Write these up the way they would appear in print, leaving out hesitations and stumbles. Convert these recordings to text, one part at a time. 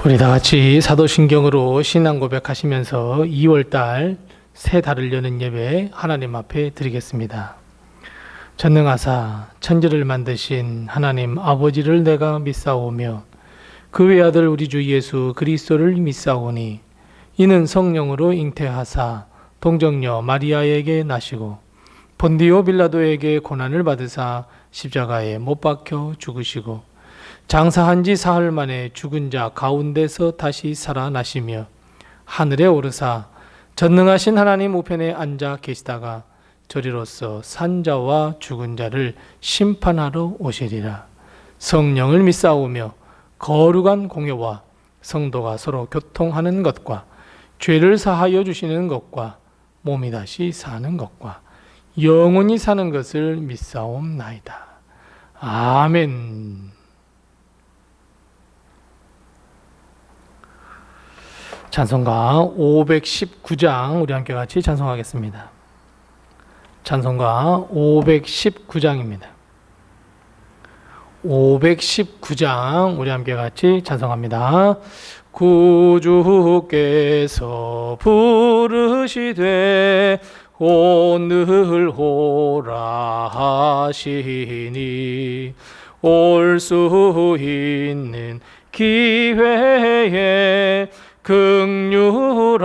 우리 다 같이 사도신경으로 신앙 고백하시면서 2월달 새 달을 여는 예배 하나님 앞에 드리겠습니다. 전능하사 천지를 만드신 하나님 아버지를 내가 믿사오며 그 외아들 우리 주 예수 그리스도를 믿사오니 이는 성령으로 잉태하사 동정녀 마리아에게 나시고 본디오 빌라도에게 고난을 받으사 십자가에 못 박혀 죽으시고 장사한 지 사흘 만에 죽은 자 가운데서 다시 살아나시며 하늘에 오르사 전능하신 하나님 우편에 앉아 계시다가 저리로서 산자와 죽은 자를 심판하러 오시리라. 성령을 믿사오며 거룩한 공효와 성도가 서로 교통하는 것과 죄를 사하여 주시는 것과 몸이 다시 사는 것과 영원히 사는 것을 믿사옵나이다. 아멘. 찬송가 519장 우리 함께 같이 찬송하겠습니다. 찬송가 519장입니다. 519장 우리 함께 같이 찬송합니다. 구주께서 부르시되 오늘 오라 하시니 올 수 있는 기회에 긍휼함을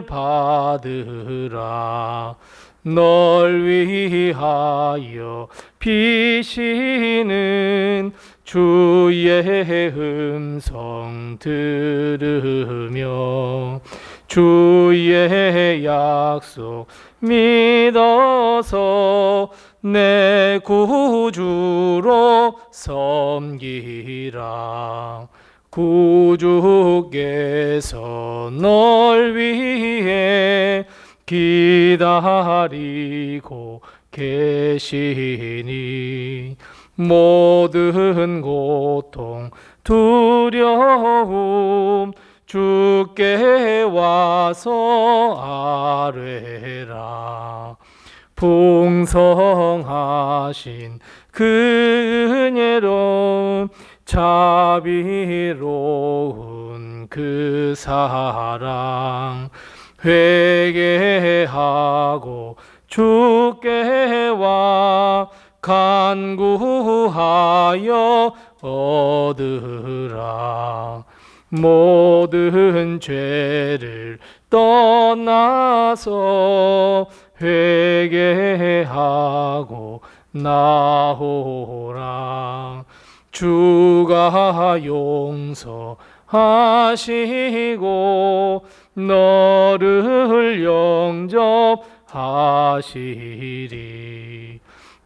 받으라. 널 위하여 비시는 주의 음성 들으며 주의 약속 믿어서 내 구주로 섬기라. 구주께서 널 위해 기다리고 계시니 모든 고통 두려움 주께 와서 아뢰라. 풍성하신 그 은혜로 자비로운 그 사랑 회개하고 주께 와 간구하여 얻으라. 모든 죄를 떠나서 회개하고 나오라. 주가 용서하시고 너를 영접하시리.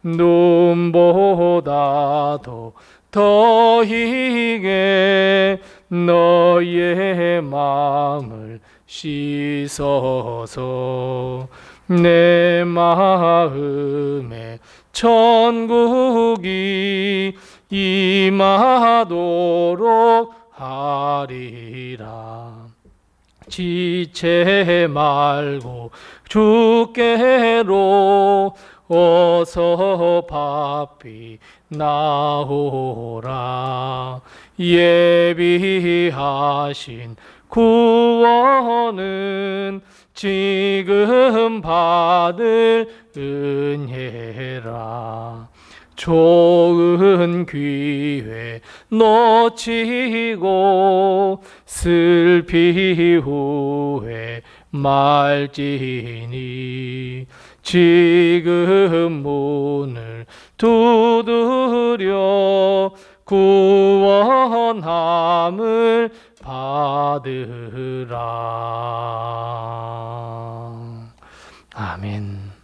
눈보다도 더 희게 너의 마음을 씻어서 내 마음에 천국이 임하도록 하리라. 지체 말고 주께로 어서 바삐 나오라. 예비하신 구원은 지금 받을 은혜라. 좋은 기회 놓치고 슬피 후에 말지니 지금 문을 두드려 구원함을 받으라. 아멘.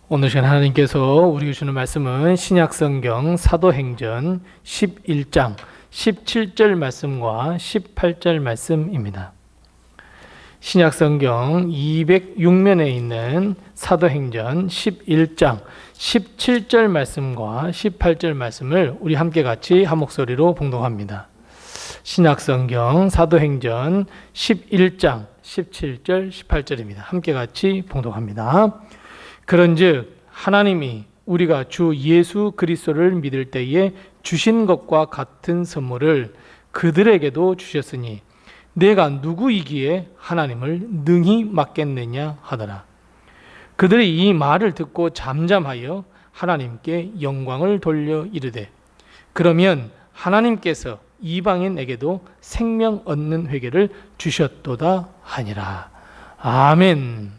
오늘 시간 하나님께서 우리에게 주는 말씀은 신약성경 사도행전 11장 17절 말씀과 18절 말씀입니다. 신약성경 206면에 있는 사도행전 11장 17절 말씀과 18절 말씀을 우리 함께 같이 한 목소리로 봉독합니다. 신약성경 사도행전 11장 17절 18절입니다. 함께 같이 봉독합니다. 그런즉 하나님이 우리가 주 예수 그리스도를 믿을 때에 주신 것과 같은 선물을 그들에게도 주셨으니 내가 누구이기에 하나님을 능히 맡겠느냐 하더라. 그들이 이 말을 듣고 잠잠하여 하나님께 영광을 돌려 이르되 그러면 하나님께서 이방인에게도 생명 얻는 회개를 주셨도다 하니라. 아멘.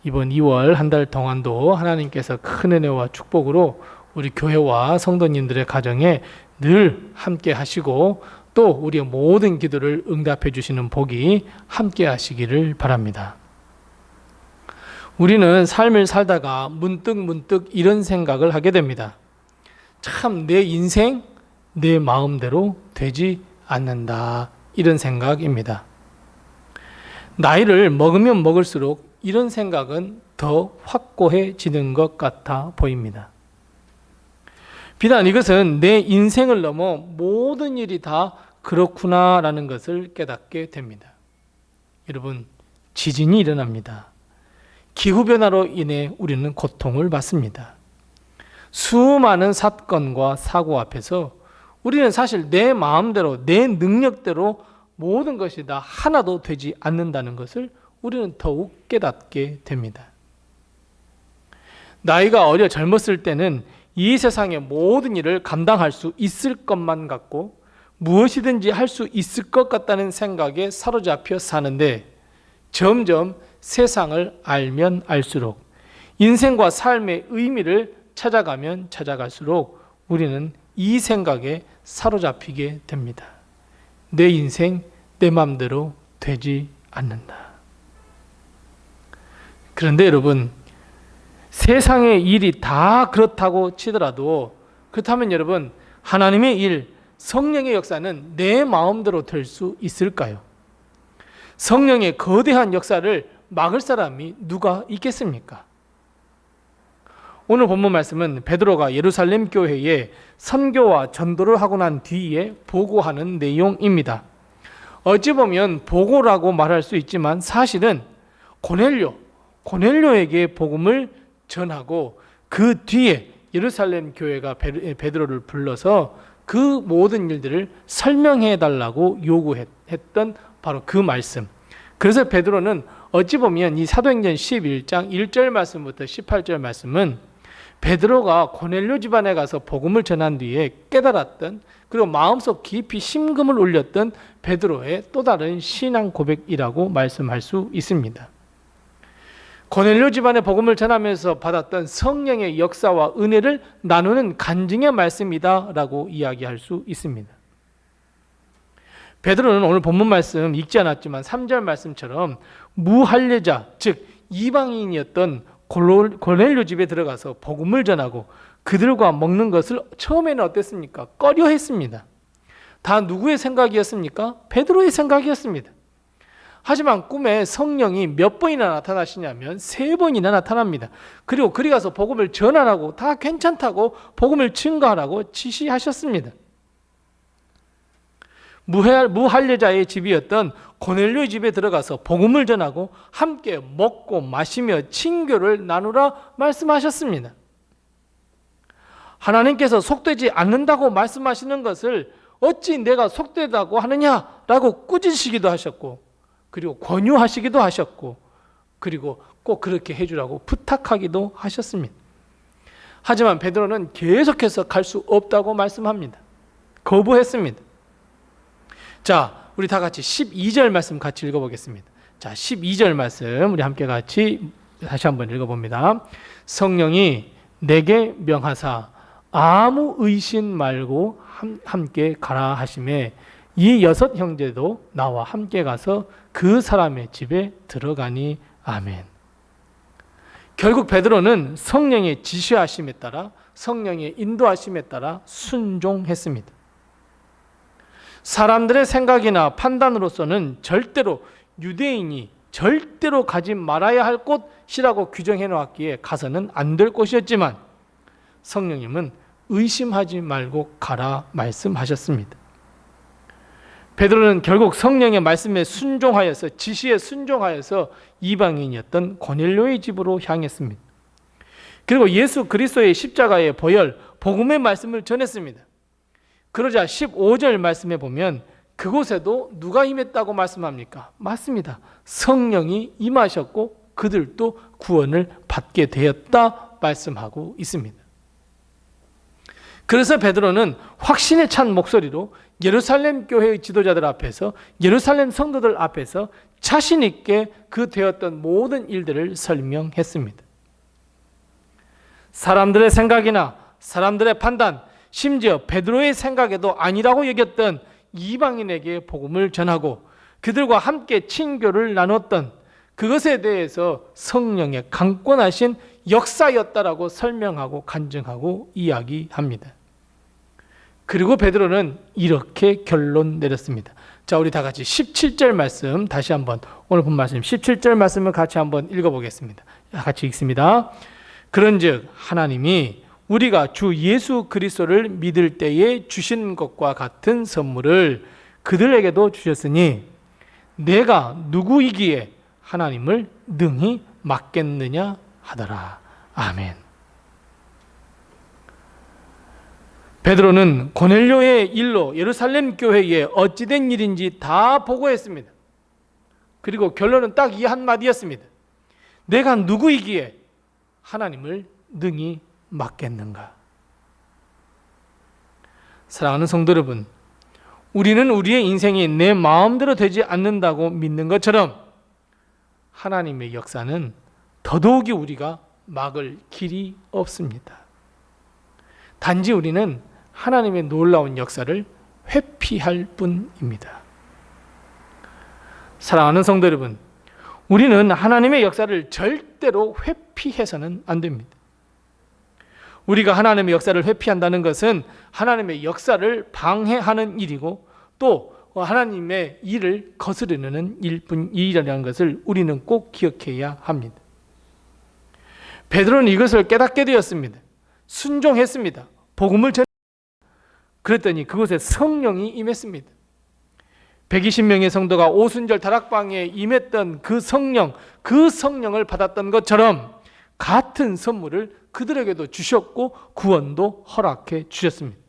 이번 2월 한 달 동안도 하나님께서 큰 은혜와 축복으로 우리 교회와 성도님들의 가정에 늘 함께 하시고 또 우리의 모든 기도를 응답해 주시는 복이 함께 하시기를 바랍니다. 우리는 삶을 살다가 문득 이런 생각을 하게 됩니다. 참 내 인생 내 마음대로 되지 않는다, 이런 생각입니다. 나이를 먹으면 먹을수록 이런 생각은 더 확고해지는 것 같아 보입니다. 비단 이것은 내 인생을 넘어 모든 일이 다 그렇구나라는 것을 깨닫게 됩니다. 여러분, 지진이 일어납니다. 기후변화로 인해 우리는 고통을 받습니다. 수많은 사건과 사고 앞에서 우리는 사실 내 마음대로, 내 능력대로 모든 것이 다 하나도 되지 않는다는 것을 우리는 더욱 깨닫게 됩니다. 나이가 어려 젊었을 때는 이 세상의 모든 일을 감당할 수 있을 것만 같고 무엇이든지 할 수 있을 것 같다는 생각에 사로잡혀 사는데 점점 세상을 알면 알수록 인생과 삶의 의미를 찾아가면 찾아갈수록 우리는 이 생각에 사로잡히게 됩니다. 내 인생 내 맘대로 되지 않는다. 그런데 여러분, 세상의 일이 다 그렇다고 치더라도 그렇다면 여러분, 하나님의 일, 성령의 역사는 내 마음대로 될 수 있을까요? 성령의 거대한 역사를 막을 사람이 누가 있겠습니까? 오늘 본문 말씀은 베드로가 예루살렘 교회에 선교와 전도를 하고 난 뒤에 보고하는 내용입니다. 어찌 보면 보고라고 말할 수 있지만 사실은 고넬료에게 복음을 전하고 그 뒤에 예루살렘 교회가 베드로를 불러서 그 모든 일들을 설명해 달라고 요구했던 바로 그 말씀. 그래서 베드로는 어찌 보면 이 사도행전 11장 1절 말씀부터 18절 말씀은 베드로가 고넬료 집안에 가서 복음을 전한 뒤에 깨달았던, 그리고 마음속 깊이 심금을 울렸던 베드로의 또 다른 신앙 고백이라고 말씀할 수 있습니다. 고넬료 집안에 복음을 전하면서 받았던 성령의 역사와 은혜를 나누는 간증의 말씀이다라고 이야기할 수 있습니다. 베드로는 오늘 본문 말씀 읽지 않았지만 3절 말씀처럼 무할례자, 즉 이방인이었던 고넬료 집에 들어가서 복음을 전하고 그들과 먹는 것을 처음에는 어땠습니까? 꺼려 했습니다. 다 누구의 생각이었습니까? 베드로의 생각이었습니다. 하지만 꿈에 성령이 몇 번이나 나타나시냐면 3번이나 나타납니다. 그리고 그리 가서 복음을 전하라고, 다 괜찮다고 복음을 증거하라고 지시하셨습니다. 무할례자의 집이었던 고넬료의 집에 들어가서 복음을 전하고 함께 먹고 마시며 친교를 나누라 말씀하셨습니다. 하나님께서 속되지 않는다고 말씀하시는 것을 어찌 내가 속되다고 하느냐라고 꾸짖으시기도 하셨고, 그리고 권유하시기도 하셨고, 그리고 꼭 그렇게 해주라고 부탁하기도 하셨습니다. 하지만 베드로는 계속해서 갈 수 없다고 말씀합니다. 거부했습니다. 자, 우리 다 같이 12절 말씀 같이 읽어보겠습니다. 자, 12절 말씀 우리 함께 같이 다시 한번 읽어봅니다. 성령이 내게 명하사 아무 의심 말고 함께 가라 하시매 이 6 형제도 나와 함께 가서 그 사람의 집에 들어가니 아멘. 결국 베드로는 성령의 지시하심에 따라, 성령의 인도하심에 따라 순종했습니다. 사람들의 생각이나 판단으로서는 절대로 유대인이 절대로 가지 말아야 할 곳이라고 규정해 놓았기에 가서는 안 될 곳이었지만 성령님은 의심하지 말고 가라 말씀하셨습니다. 베드로는 결국 성령의 말씀에 순종하여서, 지시에 순종하여서 이방인이었던 고넬료의 집으로 향했습니다. 그리고 예수 그리스도의 십자가의 보혈, 복음의 말씀을 전했습니다. 그러자 15절 말씀에 보면 그곳에도 누가 임했다고 말씀합니까? 맞습니다. 성령이 임하셨고 그들도 구원을 받게 되었다 말씀하고 있습니다. 그래서 베드로는 확신에 찬 목소리로 예루살렘 교회의 지도자들 앞에서, 예루살렘 성도들 앞에서 자신 있게 그 되었던 모든 일들을 설명했습니다. 사람들의 생각이나 사람들의 판단, 심지어 베드로의 생각에도 아니라고 여겼던 이방인에게 복음을 전하고 그들과 함께 친교를 나눴던 그것에 대해서 성령의 강권하신 역사였다라고 설명하고 간증하고 이야기합니다. 그리고 베드로는 이렇게 결론 내렸습니다. 자, 우리 다 같이 17절 말씀 다시 한번, 오늘 본 말씀 17절 말씀을 같이 한번 읽어보겠습니다. 같이 읽습니다. 그런즉 하나님이 우리가 주 예수 그리스도를 믿을 때에 주신 것과 같은 선물을 그들에게도 주셨으니 내가 누구이기에 하나님을 능히 막겠느냐 하더라. 아멘. 베드로는 고넬료의 일로 예루살렘 교회에 어찌된 일인지 다 보고했습니다. 그리고 결론은 딱 이 한마디였습니다. 내가 누구이기에 하나님을 능히 막겠는가? 사랑하는 성도 여러분, 우리는 우리의 인생이 내 마음대로 되지 않는다고 믿는 것처럼 하나님의 역사는 더더욱이 우리가 막을 길이 없습니다. 단지 우리는 하나님의 놀라운 역사를 회피할 뿐입니다. 사랑하는 성도 여러분, 우리는 하나님의 역사를 절대로 회피해서는 안 됩니다. 우리가 하나님의 역사를 회피한다는 것은 하나님의 역사를 방해하는 일이고 또 하나님의 일을 거스르는 일이라는 것을 우리는 꼭 기억해야 합니다. 베드로는 이것을 깨닫게 되었습니다. 순종했습니다. 복음을 전했습니다. 그랬더니 그곳에 성령이 임했습니다. 120명의 성도가 오순절 다락방에 임했던 그 성령을 받았던 것처럼 같은 선물을 그들에게도 주셨고 구원도 허락해 주셨습니다.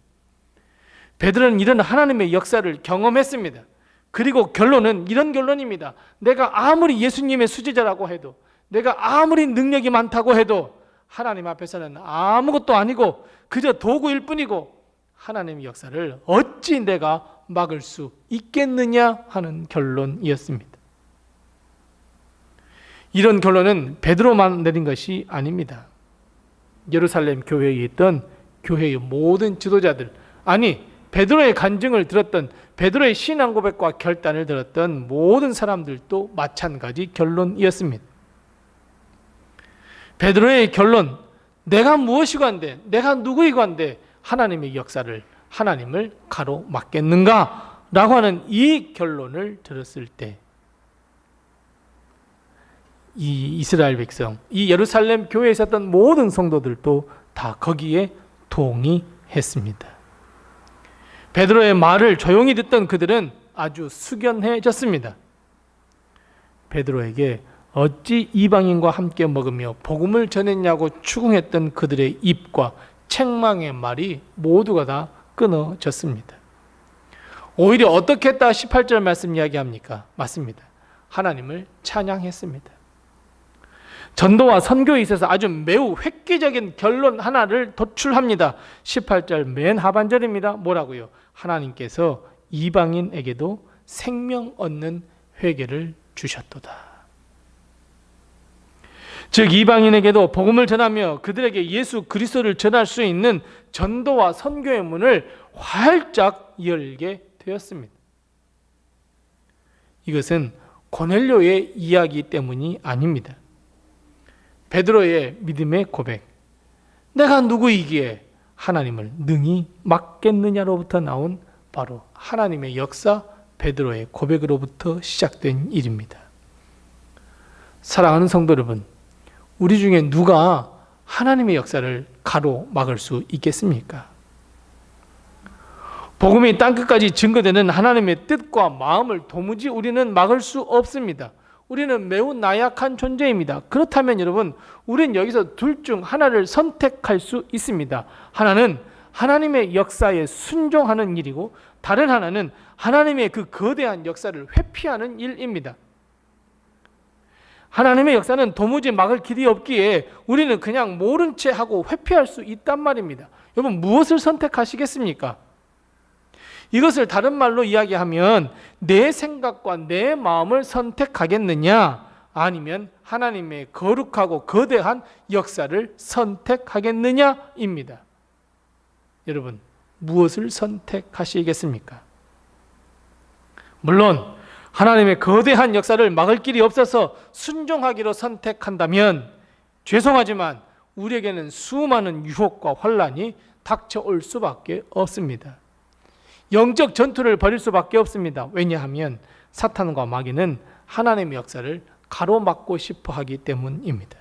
베드로는 이런 하나님의 역사를 경험했습니다. 그리고 결론은 이런 결론입니다. 내가 아무리 예수님의 수제자라고 해도, 내가 아무리 능력이 많다고 해도 하나님 앞에서는 아무것도 아니고 그저 도구일 뿐이고 하나님의 역사를 어찌 내가 막을 수 있겠느냐 하는 결론이었습니다. 이런 결론은 베드로만 내린 것이 아닙니다. 예루살렘 교회에 있던 교회의 모든 지도자들, 아니 베드로의 간증을 들었던, 베드로의 신앙 고백과 결단을 들었던 모든 사람들도 마찬가지 결론이었습니다. 베드로의 결론, 내가 무엇이고 한데, 내가 누구이고 한데 하나님의 역사를, 하나님을 가로막겠는가? 라고 하는 이 결론을 들었을 때 이 이스라엘 백성, 이 예루살렘 교회에 있었던 모든 성도들도 다 거기에 동의했습니다. 베드로의 말을 조용히 듣던 그들은 아주 숙연해졌습니다. 베드로에게 어찌 이방인과 함께 먹으며 복음을 전했냐고 추궁했던 그들의 입과 책망의 말이 모두가 다 끊어졌습니다. 오히려 어떻게 했다 18절 말씀 이야기합니까? 맞습니다. 하나님을 찬양했습니다. 전도와 선교에 있어서 아주 매우 획기적인 결론 하나를 도출합니다. 18절 맨 하반절입니다. 뭐라고요? 하나님께서 이방인에게도 생명 얻는 회개를 주셨도다. 즉 이방인에게도 복음을 전하며 그들에게 예수 그리스도를 전할 수 있는 전도와 선교의 문을 활짝 열게 되었습니다. 이것은 고넬료의 이야기 때문이 아닙니다. 베드로의 믿음의 고백, 내가 누구이기에 하나님을 능히 막겠느냐로부터 나온 바로 하나님의 역사, 베드로의 고백으로부터 시작된 일입니다. 사랑하는 성도 여러분, 우리 중에 누가 하나님의 역사를 가로막을 수 있겠습니까? 복음이 땅끝까지 증거되는 하나님의 뜻과 마음을 도무지 우리는 막을 수 없습니다. 우리는 매우 나약한 존재입니다. 그렇다면 여러분, 우리는 여기서 둘 중 하나를 선택할 수 있습니다. 하나는 하나님의 역사에 순종하는 일이고, 다른 하나는 하나님의 그 거대한 역사를 회피하는 일입니다. 하나님의 역사는 도무지 막을 길이 없기에 우리는 그냥 모른 채 하고 회피할 수 있단 말입니다. 여러분, 무엇을 선택하시겠습니까? 이것을 다른 말로 이야기하면 내 생각과 내 마음을 선택하겠느냐, 아니면 하나님의 거룩하고 거대한 역사를 선택하겠느냐입니다. 여러분, 무엇을 선택하시겠습니까? 물론 하나님의 거대한 역사를 막을 길이 없어서 순종하기로 선택한다면 죄송하지만 우리에게는 수많은 유혹과 환란이 닥쳐올 수밖에 없습니다. 영적 전투를 벌일 수밖에 없습니다. 왜냐하면 사탄과 마귀는 하나님의 역사를 가로막고 싶어 하기 때문입니다.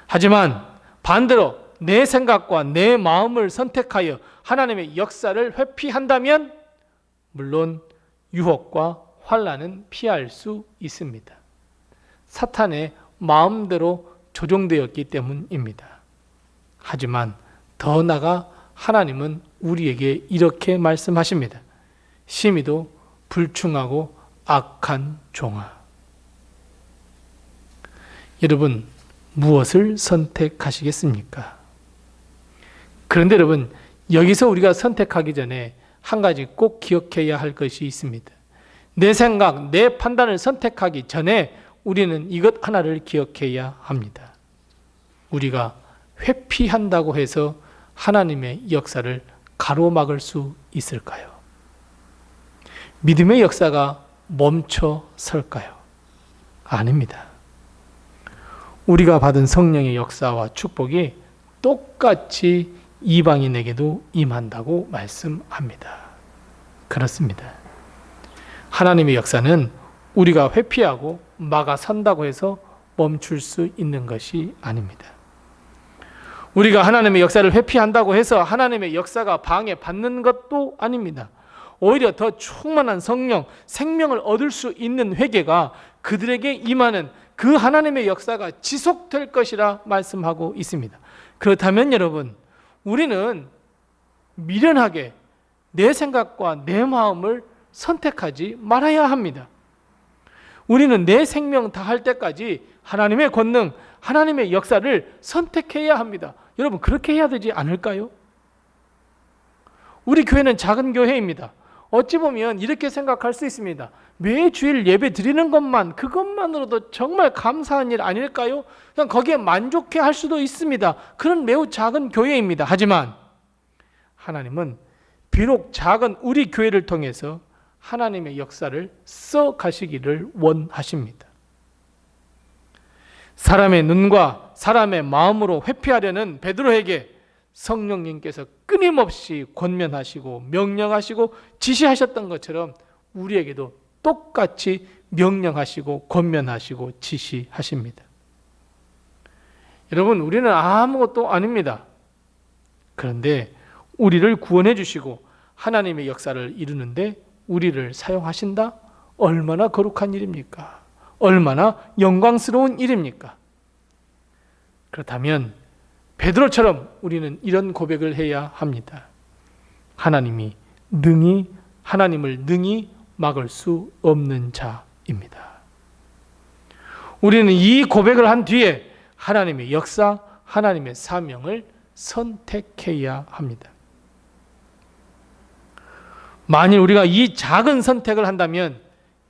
하지만 반대로 내 생각과 내 마음을 선택하여 하나님의 역사를 회피한다면 물론 유혹과 환란은 피할 수 있습니다. 사탄의 마음대로 조종되었기 때문입니다. 하지만 더 나아가 하나님은 우리에게 이렇게 말씀하십니다. 심히도 불충하고 악한 종아. 여러분, 무엇을 선택하시겠습니까? 그런데 여러분, 여기서 우리가 선택하기 전에 한 가지 꼭 기억해야 할 것이 있습니다. 내 생각, 내 판단을 선택하기 전에 우리는 이것 하나를 기억해야 합니다. 우리가 회피한다고 해서 하나님의 역사를 가로막을 수 있을까요? 믿음의 역사가 멈춰 설까요? 아닙니다. 우리가 받은 성령의 역사와 축복이 똑같이 이방인에게도 임한다고 말씀합니다. 그렇습니다. 하나님의 역사는 우리가 회피하고 막아선다고 해서 멈출 수 있는 것이 아닙니다. 우리가 하나님의 역사를 회피한다고 해서 하나님의 역사가 방해받는 것도 아닙니다. 오히려 더 충만한 성령, 생명을 얻을 수 있는 회개가 그들에게 임하는 그 하나님의 역사가 지속될 것이라 말씀하고 있습니다. 그렇다면 여러분, 우리는 미련하게 내 생각과 내 마음을 선택하지 말아야 합니다. 우리는 내 생명 다할 때까지 하나님의 권능, 하나님의 역사를 선택해야 합니다. 여러분, 그렇게 해야 되지 않을까요? 우리 교회는 작은 교회입니다. 어찌 보면 이렇게 생각할 수 있습니다. 매 주일 예배 드리는 것만, 그것만으로도 정말 감사한 일 아닐까요? 그냥 거기에 만족해 할 수도 있습니다. 그런 매우 작은 교회입니다. 하지만 하나님은 비록 작은 우리 교회를 통해서 하나님의 역사를 써 가시기를 원하십니다. 사람의 눈과 사람의 마음으로 회피하려는 베드로에게 성령님께서 끊임없이 권면하시고 명령하시고 지시하셨던 것처럼 우리에게도 똑같이 명령하시고 권면하시고 지시하십니다. 여러분, 우리는 아무것도 아닙니다. 그런데 우리를 구원해 주시고 하나님의 역사를 이루는데 우리를 사용하신다? 얼마나 거룩한 일입니까? 얼마나 영광스러운 일입니까? 그렇다면 베드로처럼 우리는 이런 고백을 해야 합니다. 하나님을 능히 막을 수 없는 자입니다. 우리는 이 고백을 한 뒤에 하나님의 역사, 하나님의 사명을 선택해야 합니다. 만일 우리가 이 작은 선택을 한다면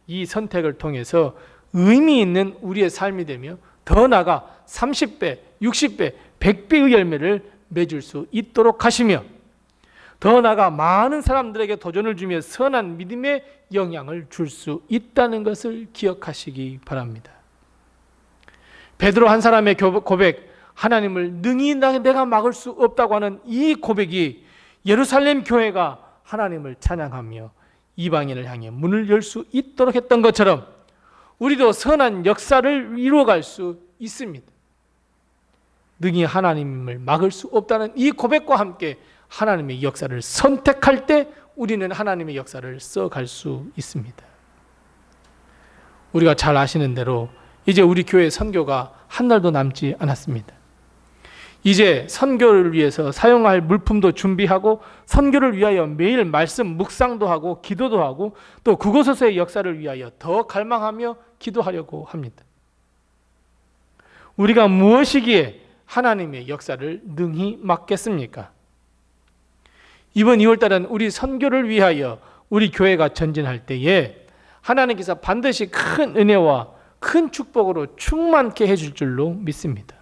이 선택을 통해서 의미 있는 우리의 삶이 되며 더 나아가 30배, 60배, 100배의 열매를 맺을 수 있도록 하시며 더 나아가 많은 사람들에게 도전을 주며 선한 믿음의 영향을 줄 수 있다는 것을 기억하시기 바랍니다. 베드로 한 사람의 고백, 하나님을 능히 내가 막을 수 없다고 하는 이 고백이 예루살렘 교회가 하나님을 찬양하며 이방인을 향해 문을 열 수 있도록 했던 것처럼 우리도 선한 역사를 이루어갈 수 있습니다. 능히 하나님을 막을 수 없다는 이 고백과 함께 하나님의 역사를 선택할 때 우리는 하나님의 역사를 써갈 수 있습니다. 우리가 잘 아시는 대로 이제 우리 교회 선교가 한 날도 남지 않았습니다. 이제 선교를 위해서 사용할 물품도 준비하고 선교를 위하여 매일 말씀 묵상도 하고 기도도 하고 또 그곳에서의 역사를 위하여 더 갈망하며 기도하려고 합니다. 우리가 무엇이기에 하나님의 역사를 능히 막겠습니까? 이번 2월달은 우리 선교를 위하여 우리 교회가 전진할 때에 하나님께서 반드시 큰 은혜와 큰 축복으로 충만케 해줄 줄로 믿습니다.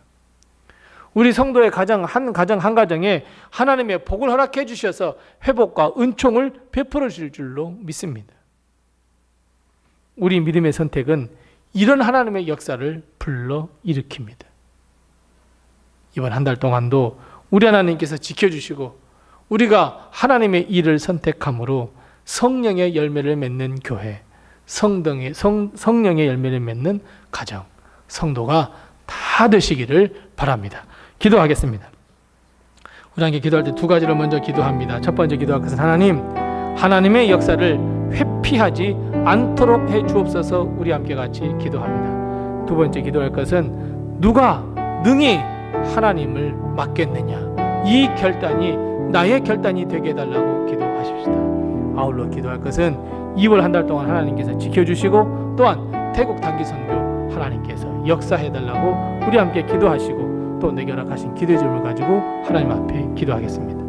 우리 성도의 한 가정에 하나님의 복을 허락해 주셔서 회복과 은총을 베풀어 주실 줄로 믿습니다. 우리 믿음의 선택은 이런 하나님의 역사를 불러 일으킵니다. 이번 한 달 동안도 우리 하나님께서 지켜주시고 우리가 하나님의 일을 선택함으로 성령의 열매를 맺는 교회, 성령의 열매를 맺는 가정, 성도가 다 되시기를 바랍니다. 기도하겠습니다. 우리 함께 기도할 때 두 가지를 먼저 기도합니다. 첫 번째 기도할 것은 하나님의 역사를 회피하지 않도록 해 주옵소서. 우리 함께 같이 기도합니다. 두 번째 기도할 것은 누가 능히 하나님을 막겠느냐, 이 결단이 나의 결단이 되게 해달라고 기도하십시다. 아울러 기도할 것은 2월 한 달 동안 하나님께서 지켜주시고 또한 태국 단기 선교 하나님께서 역사해달라고 우리 함께 기도하시고 또 내게 허락하신 기도의 점을 가지고 하나님 앞에 기도하겠습니다.